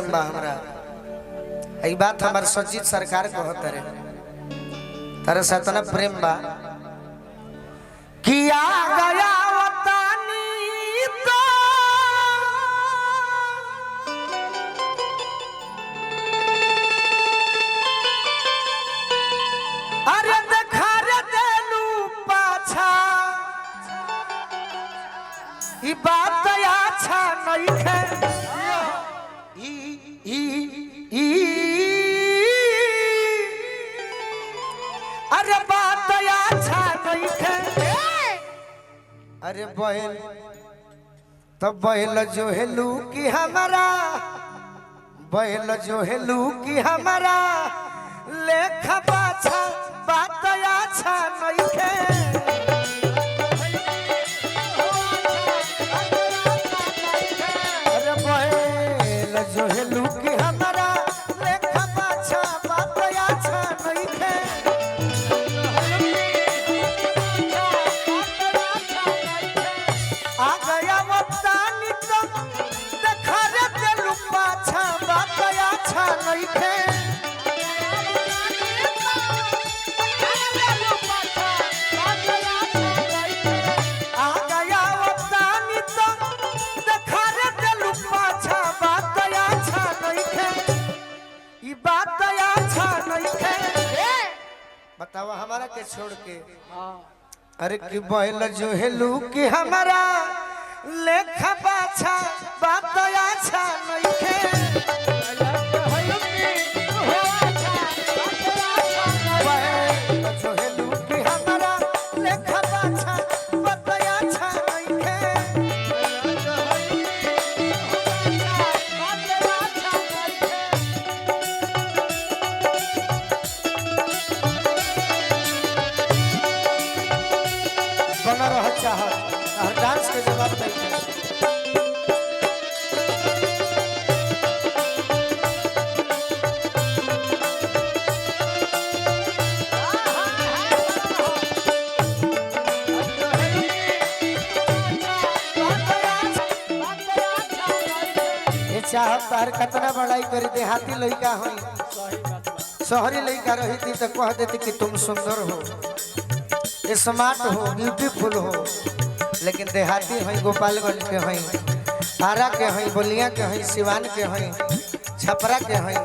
बा हमरा ई बात हमार सजीत सरकार कहत रे तारे सतना प्रेम बा किया गया वतनी तो अरे देखा रे देलू पाछा ई बात अच्छा नहीं है अरे बात अच्छा नहीं है अरे बहन तो बहल जो है लू की हमारा बहल जो है लू की हमारा लेखा बाछा बात अच्छा नहीं है अरे बहल जो है लू की हमारा लेखा बाछा बात अच्छा नहीं है आ गया वतानी तो देखा रे दिल पाछा बात अच्छा नहीं है आ गया वतानी तो देखा रे दिल पाछा बात अच्छा नहीं है ई बात अच्छा नहीं है बताओ हमारा के छोड़ के अरे कि बैल जो है लू कि हमारा लेखा बाछा बात अच्छा नहीं है बैल जो है लू कि हमारा लेखा बाछा बात अच्छा नहीं है बना रह चाहत हर डांस के जवाब नहीं है ये चाहत तार कितना बड़ाई करी देहाती लड़का होई शहरी लड़का रही थी तो कह देती कि तुम सुंदर हो स्मार्ट हो ब्यूटीफुल हो लेकिन देहाती हई गोपालगंज के हई आरा के हई बलिया के हई सिवान के हई छपरा के हई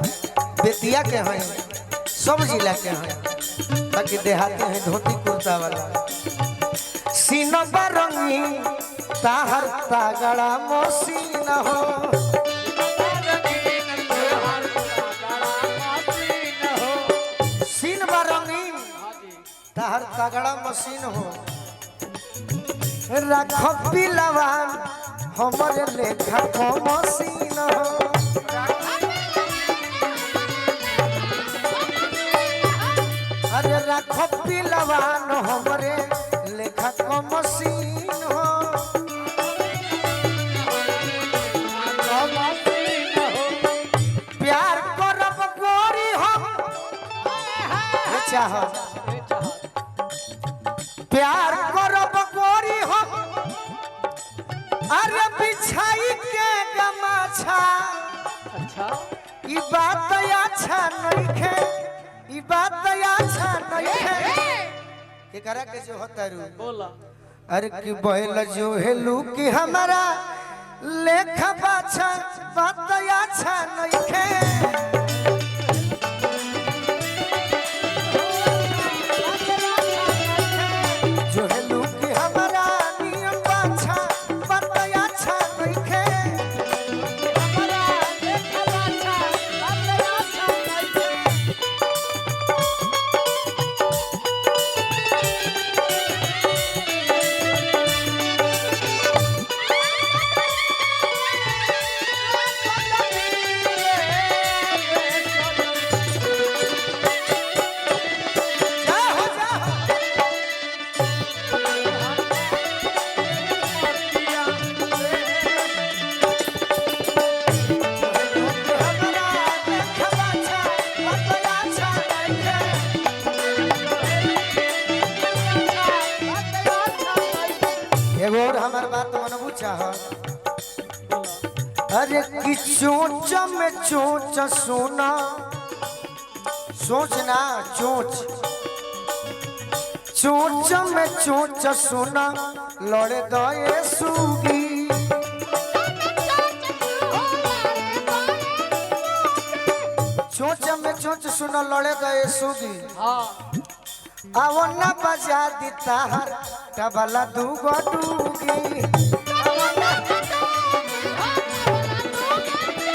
बेतिया के हई सब जिला के हई बाकी देहाती हई धोती कुर्ता वाला सीनबा रंगी ताहर तागड़ा मसीन हो सीनबा रंगी ताहर तगड़ा मशीन हो रखो पिलवान हमारे लेखा को मशीन हो अरे रखो पिलवान हमारे लेखा को मशीन हो प्यार करब गोरी हम चाह प्यार करब गोरी हम अरे बिछाई के गमाछा अच्छा ई बात अच्छा नहीं है ई बात अच्छा नहीं है के करा के जो होता रू बोला अरे कि बैल जो है लू कि हमारा लेखा बाछा बात अच्छा नहीं है अरे कि चोच में चोच सोना सोचना चोच चोच में चोच सोना लड़े दए सूगी चोच में चोच सोना लड़े दए सूगी आवना बजा दी ताहर टबला दूगो डूगी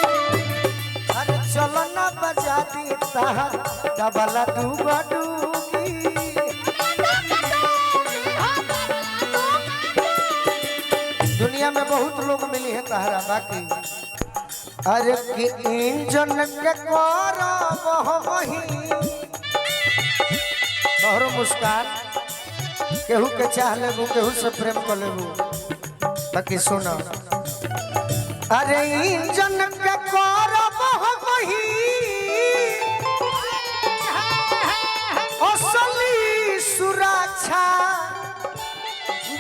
अरे चलो ना बजा दी ताहर टबला दूगो डूगी दुनिया में बहुत लोग मिली है ताहरा बाकी अरे कि इंजन के करब वही तोहरो मुस्कान केहू के चाह लेबू केहू से प्रेम कर लेबू बाकी सुनो अरे इंजन के करब वही असली सुरक्षा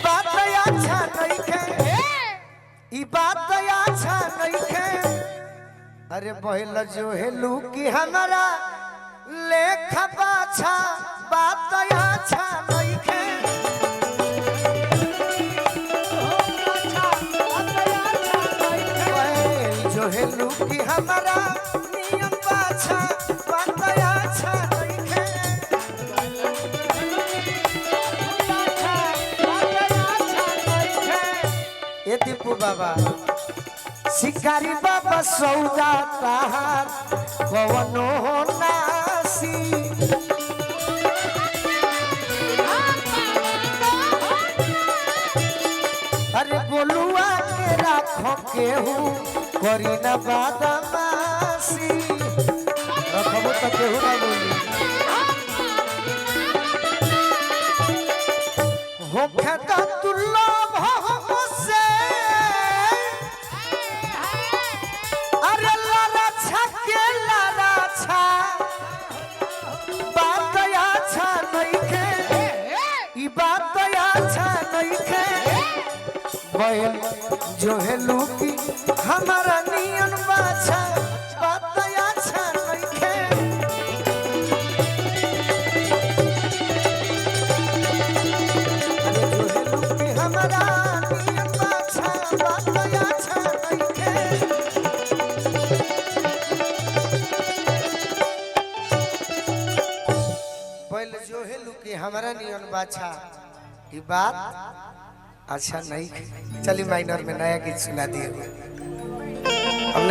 बात अच्छा नहीं है ई बात अच्छा नहीं है अरे बहला जो है लू की हमारा लेख बाछा बात अच्छा नहीं है जो है लू की हमारा नियम बाछा बात अच्छा नहीं है ये दीपू बाबा शिकारी बाबा सौदा ताहार कवनो नासी अरे गोलुआ के राखो केहू करी न बादमासी रखबो तो केहू ना बोली होखे तो दुर्लभ हमसे अरे लारा छके लारा छा बात अच्छा नहीं है ई बात अच्छा नहीं है बैल जो है लूकी हमारा नियन बाछा बात अच्छा नहीं है अरे जो है लूकी हमारा नियन बाछा बात अच्छा नहीं है बैल जो है लूकी हमारा नियन बाछा ये बात अच्छा नहीं। चलिए माइनर में नया गीत सुना दिए।